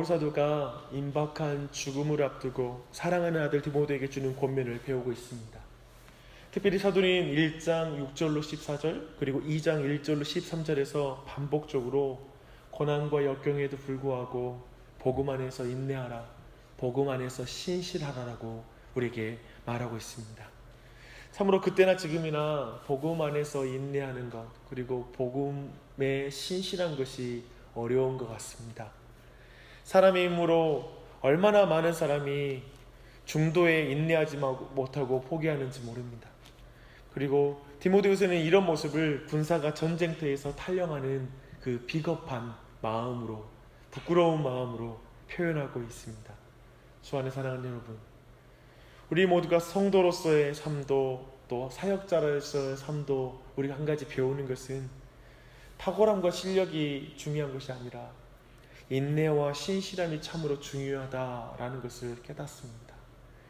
바울 사도가 임박한 죽음을 앞두고 사랑하는 아들 디모데에게 주는 권면을 배우고 있습니다. 특별히 사도는 1장 6절로 14절 그리고 2장 1절로 13절에서 반복적으로 고난과 역경에도 불구하고 복음 안에서 인내하라, 복음 안에서 신실하라라고 우리에게 말하고 있습니다. 참으로 그때나 지금이나 복음 안에서 인내하는 것, 그리고 복음에 신실한 것이 어려운 것 같습니다. 사람의 힘으로 얼마나 많은 사람이 중도에 인내하지 못하고 포기하는지 모릅니다. 그리고 디모데후서는 이런 모습을 군사가 전쟁터에서 탈영하는 그 비겁한 마음으로, 부끄러운 마음으로 표현하고 있습니다. 주 안에 사랑하는 여러분, 우리 모두가 성도로서의 삶도 또 사역자로서의 삶도 우리가 한 가지 배우는 것은 탁월함과 실력이 중요한 것이 아니라 인내와 신실함이 참으로 중요하다라는 것을 깨닫습니다.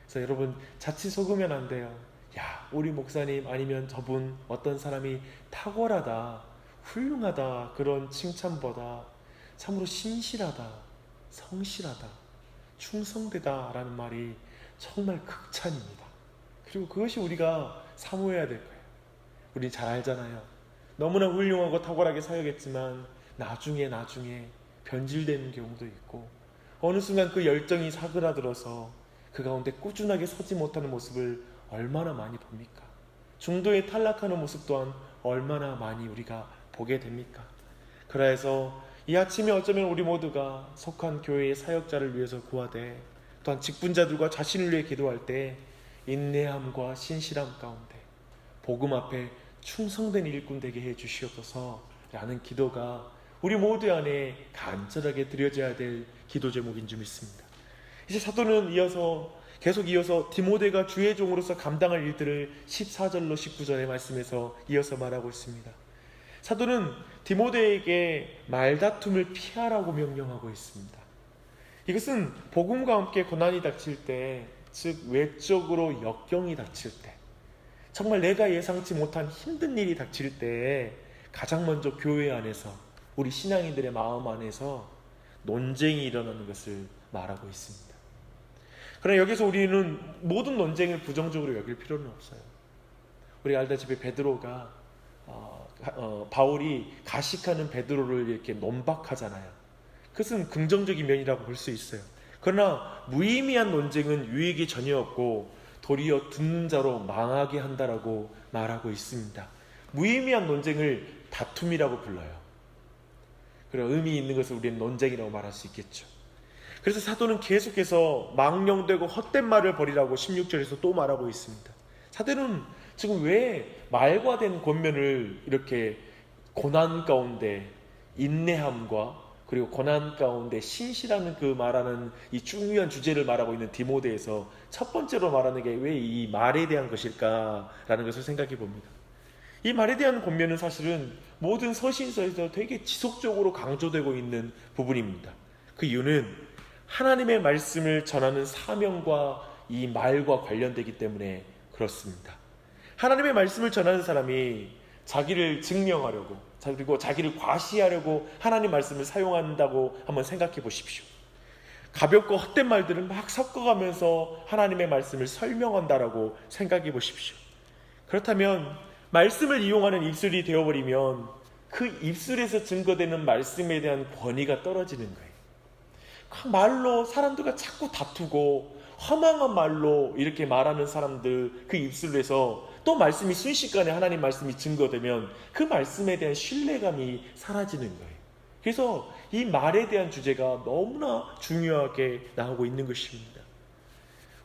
그래서 여러분, 자칫 속으면 안 돼요. 야, 우리 목사님 아니면 저분 어떤 사람이 탁월하다, 훌륭하다, 그런 칭찬보다 참으로 신실하다, 성실하다, 충성되다라는 말이 정말 극찬입니다. 그리고 그것이 우리가 사모해야 될 거예요. 우리 잘 알잖아요. 너무나 훌륭하고 탁월하게 사역했지만 나중에 변질되는 경우도 있고, 어느 순간 그 열정이 사그라들어서 그 가운데 꾸준하게 서지 못하는 모습을 얼마나 많이 봅니까? 중도에 탈락하는 모습 또한 얼마나 많이 우리가 보게 됩니까? 그래서 이 아침에 어쩌면 우리 모두가 속한 교회의 사역자를 위해서 구하되, 또한 직분자들과 자신을 위해 기도할 때 인내함과 신실함 가운데 복음 앞에 충성된 일꾼 되게 해 주시옵소서 라는 기도가 우리 모두 안에 간절하게 드려져야 될 기도 제목인 줄 믿습니다. 이제 사도는 계속 이어서 디모데가 주의 종으로서 감당할 일들을 14절로 19절의 말씀에서 이어서 말하고 있습니다. 사도는 디모데에게 말다툼을 피하라고 명령하고 있습니다. 이것은 복음과 함께 고난이 닥칠 때, 즉 외적으로 역경이 닥칠 때, 정말 내가 예상치 못한 힘든 일이 닥칠 때 가장 먼저 교회 안에서, 우리 신앙인들의 마음 안에서 논쟁이 일어나는 것을 말하고 있습니다. 그러나 여기서 우리는 모든 논쟁을 부정적으로 여길 필요는 없어요. 우리가 알다시피 베드로가 바울이 가식하는 베드로를 이렇게 논박하잖아요. 그것은 긍정적인 면이라고 볼 수 있어요. 그러나 무의미한 논쟁은 유익이 전혀 없고 도리어 듣는 자로 망하게 한다라고 말하고 있습니다. 무의미한 논쟁을 다툼이라고 불러요. 그리고 의미 있는 것을 우리는 논쟁이라고 말할 수 있겠죠. 그래서 사도는 계속해서 망령되고 헛된 말을 버리라고 16절에서 또 말하고 있습니다. 사도는 지금 왜 말과 된 권면을 이렇게 고난 가운데 인내함과 그리고 고난 가운데 신실하는 그 말하는 이 중요한 주제를 말하고 있는 디모데에서 첫 번째로 말하는 게 왜 이 말에 대한 것일까라는 것을 생각해 봅니다. 이 말에 대한 권면은 사실은 모든 서신서에서 되게 지속적으로 강조되고 있는 부분입니다. 그 이유는 하나님의 말씀을 전하는 사명과 이 말과 관련되기 때문에 그렇습니다. 하나님의 말씀을 전하는 사람이 자기를 증명하려고, 그리고 자기를 과시하려고 하나님 말씀을 사용한다고 한번 생각해 보십시오. 가볍고 헛된 말들을 막 섞어가면서 하나님의 말씀을 설명한다라고 생각해 보십시오. 그렇다면 말씀을 이용하는 입술이 되어버리면 그 입술에서 증거되는 말씀에 대한 권위가 떨어지는 거예요. 그 말로 사람들과 자꾸 다투고 허망한 말로 이렇게 말하는 사람들 그 입술에서 또 말씀이 순식간에 하나님 말씀이 증거되면 그 말씀에 대한 신뢰감이 사라지는 거예요. 그래서 이 말에 대한 주제가 너무나 중요하게 나오고 있는 것입니다.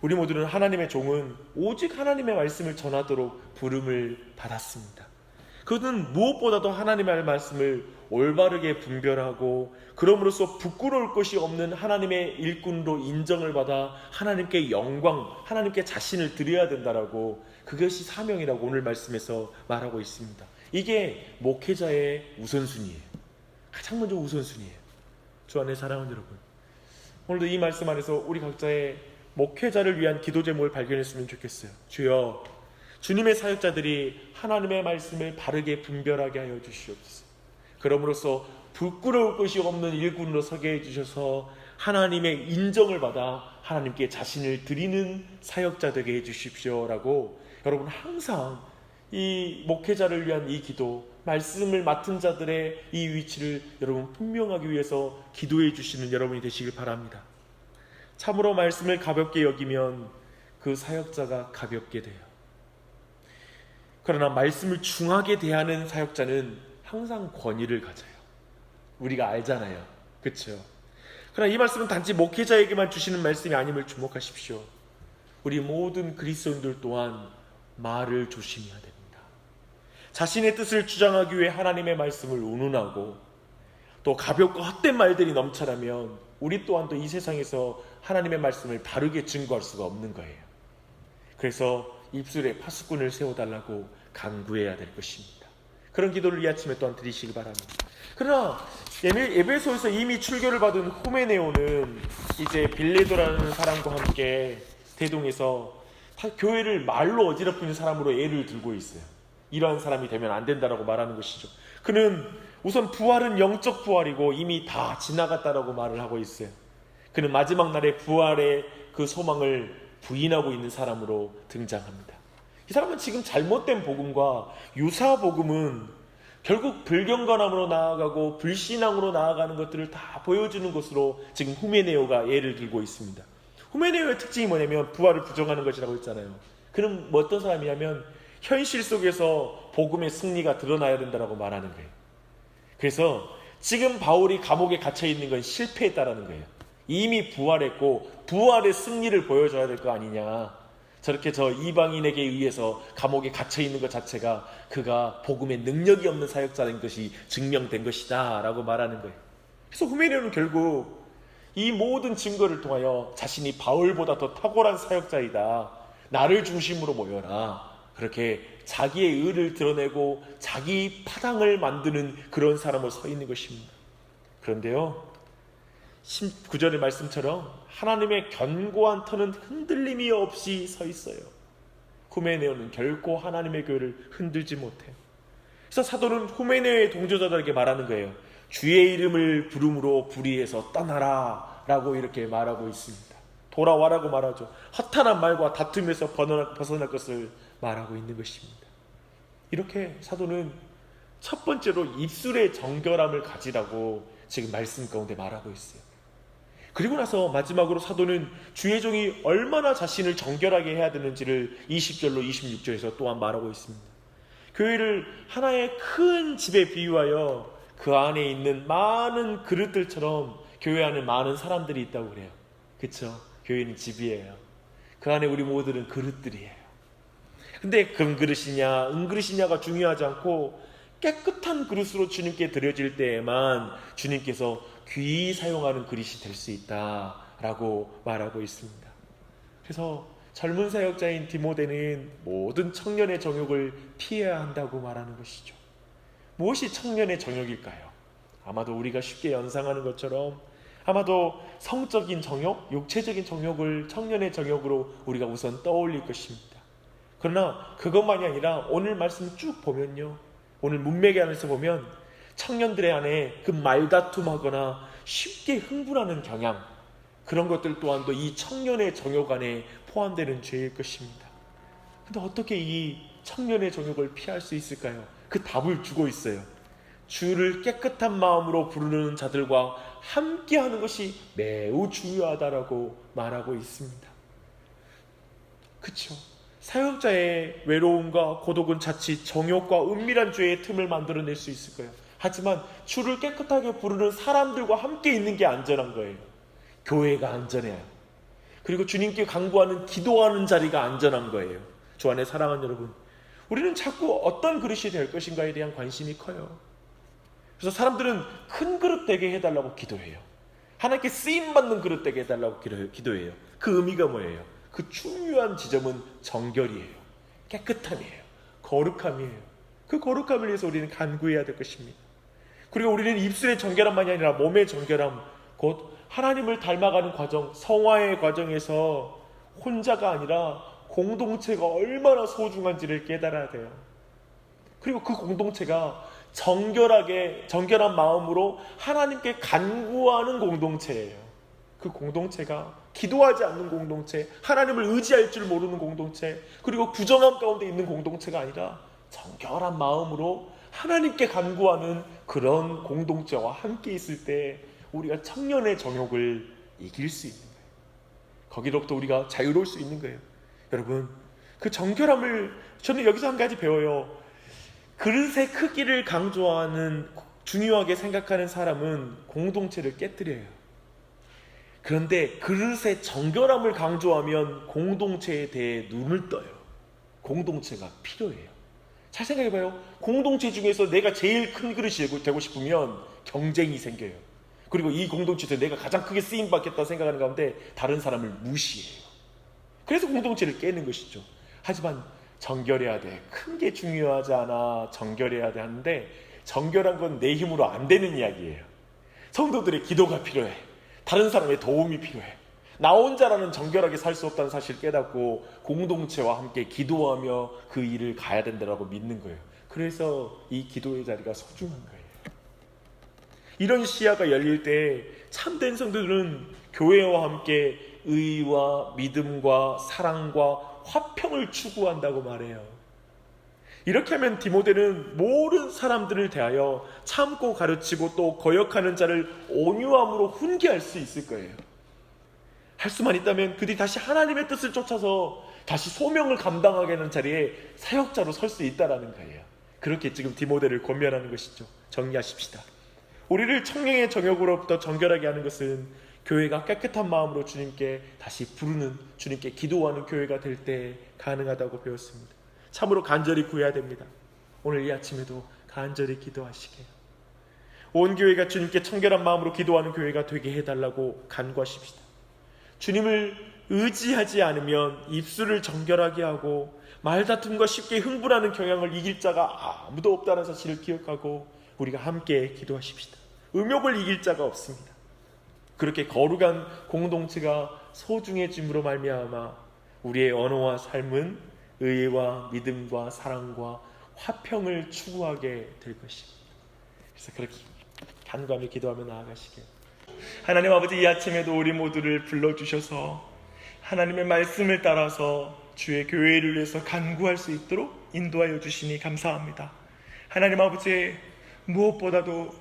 우리 모두는 하나님의 종은 오직 하나님의 말씀을 전하도록 부름을 받았습니다. 그것은 무엇보다도 하나님의 말씀을 올바르게 분별하고 그럼으로써 부끄러울 것이 없는 하나님의 일꾼으로 인정을 받아 하나님께 영광, 하나님께 자신을 드려야 된다라고, 그것이 사명이라고 오늘 말씀에서 말하고 있습니다. 이게 목회자의 우선순위예요. 가장 먼저 우선순위예요. 주 안에 사랑하는 여러분, 오늘도 이 말씀 안에서 우리 각자의 목회자를 위한 기도 제목을 발견했으면 좋겠어요. 주여, 주님의 사역자들이 하나님의 말씀을 바르게 분별하게 하여 주시옵소서. 그럼으로써 부끄러울 것이 없는 일꾼으로 서게 해주셔서 하나님의 인정을 받아 하나님께 자신을 드리는 사역자 되게 해주십시오라고 여러분 항상 이 목회자를 위한 이 기도, 말씀을 맡은 자들의 이 위치를 여러분 분명하기 위해서 기도해 주시는 여러분이 되시길 바랍니다. 참으로 말씀을 가볍게 여기면 그 사역자가 가볍게 돼요. 그러나 말씀을 중하게 대하는 사역자는 항상 권위를 가져요. 우리가 알잖아요. 그렇죠? 그러나 이 말씀은 단지 목회자에게만 주시는 말씀이 아님을 주목하십시오. 우리 모든 그리스도인들 또한 말을 조심해야 됩니다. 자신의 뜻을 주장하기 위해 하나님의 말씀을 운운하고 또 가볍고 헛된 말들이 넘쳐나면 우리 또한 또 이 세상에서 하나님의 말씀을 바르게 증거할 수가 없는 거예요. 그래서 입술에 파수꾼을 세워달라고 간구해야 될 것입니다. 그런 기도를 이 아침에 또한 드리시기 바랍니다. 그러나 에베소에서 이미 출교를 받은 후메네오는 이제 빌레도라는 사람과 함께 대동해서 교회를 말로 어지럽히는 사람으로 애를 들고 있어요. 이러한 사람이 되면 안 된다라고 말하는 것이죠. 그는 우선 부활은 영적 부활이고 이미 다 지나갔다라고 말을 하고 있어요. 그는 마지막 날에 부활의 그 소망을 부인하고 있는 사람으로 등장합니다. 이 사람은 지금 잘못된 복음과 유사 복음은 결국 불경건함으로 나아가고 불신앙으로 나아가는 것들을 다 보여주는 것으로 지금 후메네오가 예를 들고 있습니다. 후메네오의 특징이 뭐냐면 부활을 부정하는 것이라고 했잖아요. 그는 뭐 어떤 사람이냐면 현실 속에서 복음의 승리가 드러나야 된다고 말하는 거예요. 그래서 지금 바울이 감옥에 갇혀 있는 건 실패했다라는 거예요. 이미 부활했고 부활의 승리를 보여줘야 될 거 아니냐. 저렇게 저 이방인에게 의해서 감옥에 갇혀 있는 것 자체가 그가 복음의 능력이 없는 사역자인 것이 증명된 것이다 라고 말하는 거예요. 그래서 후메네오는 결국 이 모든 증거를 통하여 자신이 바울보다 더 탁월한 사역자이다, 나를 중심으로 모여라, 그렇게 자기의 의를 드러내고 자기 파당을 만드는 그런 사람으로 서 있는 것입니다. 그런데요, 19절의 말씀처럼 하나님의 견고한 터는 흔들림이 없이 서 있어요. 후메네오는 결코 하나님의 교회를 흔들지 못해요. 그래서 사도는 후메네오의 동조자들에게 말하는 거예요. 주의 이름을 부름으로 불의에서 떠나라 라고 이렇게 말하고 있습니다. 돌아와라고 말하죠. 허탄한 말과 다툼에서 벗어날 것을 말하고 있는 것입니다. 이렇게 사도는 첫 번째로 입술의 정결함을 가지라고 지금 말씀 가운데 말하고 있어요. 그리고 나서 마지막으로 사도는 주의 종이 얼마나 자신을 정결하게 해야 되는지를 20절로 26절에서 또한 말하고 있습니다. 교회를 하나의 큰 집에 비유하여 그 안에 있는 많은 그릇들처럼 교회 안에 많은 사람들이 있다고 그래요. 그렇죠? 교회는 집이에요. 그 안에 우리 모두는 그릇들이에요. 근데 금그릇이냐 은그릇이냐가 중요하지 않고 깨끗한 그릇으로 주님께 드려질 때에만 주님께서 귀히 사용하는 그릇이 될 수 있다라고 말하고 있습니다. 그래서 젊은 사역자인 디모데는 모든 청년의 정욕을 피해야 한다고 말하는 것이죠. 무엇이 청년의 정욕일까요? 아마도 우리가 쉽게 연상하는 것처럼 아마도 성적인 정욕, 육체적인 정욕을 청년의 정욕으로 우리가 우선 떠올릴 것입니다. 그러나 그것만이 아니라 오늘 말씀 쭉 보면요, 오늘 문맥에 안에서 보면 청년들의 안에 그 말다툼하거나 쉽게 흥분하는 경향, 그런 것들 또한도 이 청년의 정욕 안에 포함되는 죄일 것입니다. 근데 어떻게 이 청년의 정욕을 피할 수 있을까요? 그 답을 주고 있어요. 주를 깨끗한 마음으로 부르는 자들과 함께하는 것이 매우 중요하다라고 말하고 있습니다. 그렇죠? 사역자의 외로움과 고독은 자칫 정욕과 은밀한 죄의 틈을 만들어낼 수 있을 거예요. 하지만 주를 깨끗하게 부르는 사람들과 함께 있는 게 안전한 거예요. 교회가 안전해요. 그리고 주님께 간구하는 기도하는 자리가 안전한 거예요. 주 안에 사랑하는 여러분, 우리는 자꾸 어떤 그릇이 될 것인가에 대한 관심이 커요. 그래서 사람들은 큰 그릇 되게 해달라고 기도해요. 하나님께 쓰임받는 그릇 되게 해달라고 기도해요. 그 의미가 뭐예요? 그 중요한 지점은 정결이에요. 깨끗함이에요. 거룩함이에요. 그 거룩함을 위해서 우리는 간구해야 될 것입니다. 그리고 우리는 입술의 정결함만이 아니라 몸의 정결함, 곧 하나님을 닮아가는 과정, 성화의 과정에서 혼자가 아니라 공동체가 얼마나 소중한지를 깨달아야 돼요. 그리고 그 공동체가 정결한 마음으로 하나님께 간구하는 공동체예요. 그 공동체가 기도하지 않는 공동체, 하나님을 의지할 줄 모르는 공동체, 그리고 부정함 가운데 있는 공동체가 아니라 정결한 마음으로 하나님께 간구하는 그런 공동체와 함께 있을 때 우리가 청년의 정욕을 이길 수 있는 거예요. 거기로부터 우리가 자유로울 수 있는 거예요. 여러분, 그 정결함을 저는 여기서 한 가지 배워요. 그릇의 크기를 강조하는, 중요하게 생각하는 사람은 공동체를 깨뜨려요. 그런데 그릇의 정결함을 강조하면 공동체에 대해 눈을 떠요. 공동체가 필요해요. 잘 생각해봐요. 공동체 중에서 내가 제일 큰 그릇이 되고 싶으면 경쟁이 생겨요. 그리고 이 공동체에서 내가 가장 크게 쓰임받겠다 생각하는 가운데 다른 사람을 무시해요. 그래서 공동체를 깨는 것이죠. 하지만 정결해야 돼, 큰 게 중요하지 않아, 정결해야 돼 하는데, 정결한 건 내 힘으로 안 되는 이야기예요. 성도들의 기도가 필요해. 다른 사람의 도움이 필요해. 나 혼자라는 정결하게 살 수 없다는 사실을 깨닫고 공동체와 함께 기도하며 그 일을 가야 된다고 믿는 거예요. 그래서 이 기도의 자리가 소중한 거예요. 이런 시야가 열릴 때 참된 성도들은 교회와 함께 의와 믿음과 사랑과 화평을 추구한다고 말해요. 이렇게 하면 디모데는 모든 사람들을 대하여 참고 가르치고 또 거역하는 자를 온유함으로 훈계할 수 있을 거예요. 할 수만 있다면 그들이 다시 하나님의 뜻을 쫓아서 다시 소명을 감당하게 하는 자리에 사역자로 설 수 있다는 거예요. 그렇게 지금 디모데를 권면하는 것이죠. 정리하십시다. 우리를 청령의 정욕으로부터 정결하게 하는 것은 교회가 깨끗한 마음으로 주님께 다시 부르는, 주님께 기도하는 교회가 될 때 가능하다고 배웠습니다. 참으로 간절히 구해야 됩니다. 오늘 이 아침에도 간절히 기도하시게요. 온 교회가 주님께 청결한 마음으로 기도하는 교회가 되게 해달라고 간구하십시다. 주님을 의지하지 않으면 입술을 정결하게 하고 말다툼과 쉽게 흥분하는 경향을 이길 자가 아무도 없다는 사실을 기억하고 우리가 함께 기도하십시다. 음욕을 이길 자가 없습니다. 그렇게 거룩한 공동체가 소중해짐으로 말미암아 우리의 언어와 삶은 의와 믿음과 사랑과 화평을 추구하게 될 것입니다. 그래서 그렇게 간구하며 기도하며 나아가시길. 하나님 아버지, 이 아침에도 우리 모두를 불러주셔서 하나님의 말씀을 따라서 주의 교회를 위해서 간구할 수 있도록 인도하여 주시니 감사합니다. 하나님 아버지, 무엇보다도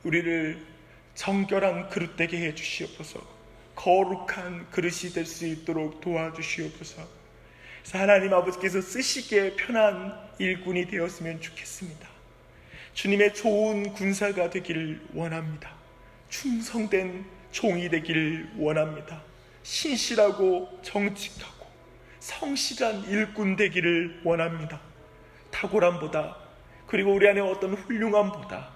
우리를 정결한 그릇 되게 해주시옵소서. 거룩한 그릇이 될 수 있도록 도와주시옵소서. 하나님 아버지께서 쓰시기에 편한 일꾼이 되었으면 좋겠습니다. 주님의 좋은 군사가 되기를 원합니다. 충성된 종이 되기를 원합니다. 신실하고 정직하고 성실한 일꾼 되기를 원합니다. 탁월함보다, 그리고 우리 안에 어떤 훌륭함보다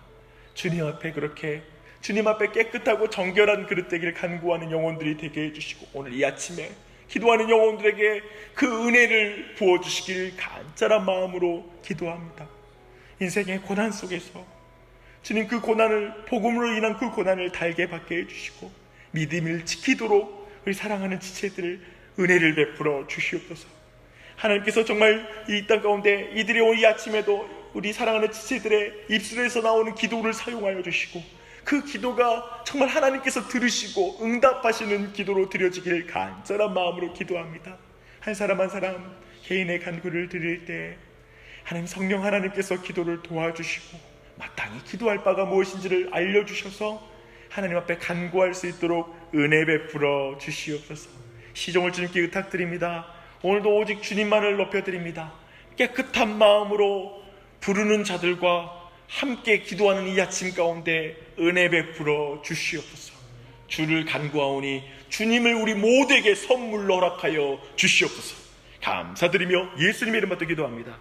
주님 앞에 그렇게 주님 앞에 깨끗하고 정결한 그릇 되기를 간구하는 영혼들이 되게 해주시고, 오늘 이 아침에 기도하는 영혼들에게 그 은혜를 부어주시길 간절한 마음으로 기도합니다. 인생의 고난 속에서 주님, 그 고난을, 복음으로 인한 그 고난을 달게 받게 해주시고 믿음을 지키도록 우리 사랑하는 지체들을 은혜를 베풀어 주시옵소서. 하나님께서 정말 이 땅 가운데 이들이 오늘 이 아침에도 우리 사랑하는 지체들의 입술에서 나오는 기도를 사용하여 주시고, 그 기도가 정말 하나님께서 들으시고 응답하시는 기도로 드려지길 간절한 마음으로 기도합니다. 한 사람 한 사람 개인의 간구를 드릴 때 하나님 성령 하나님께서 기도를 도와주시고 마땅히 기도할 바가 무엇인지를 알려주셔서 하나님 앞에 간구할 수 있도록 은혜 베풀어 주시옵소서. 시종을 주님께 의탁드립니다. 오늘도 오직 주님만을 높여드립니다. 깨끗한 마음으로 부르는 자들과 함께 기도하는 이 아침 가운데 은혜 베풀어 주시옵소서. 주를 간구하오니 주님을 우리 모두에게 선물로 허락하여 주시옵소서. 감사드리며 예수님의 이름 받들어 기도합니다.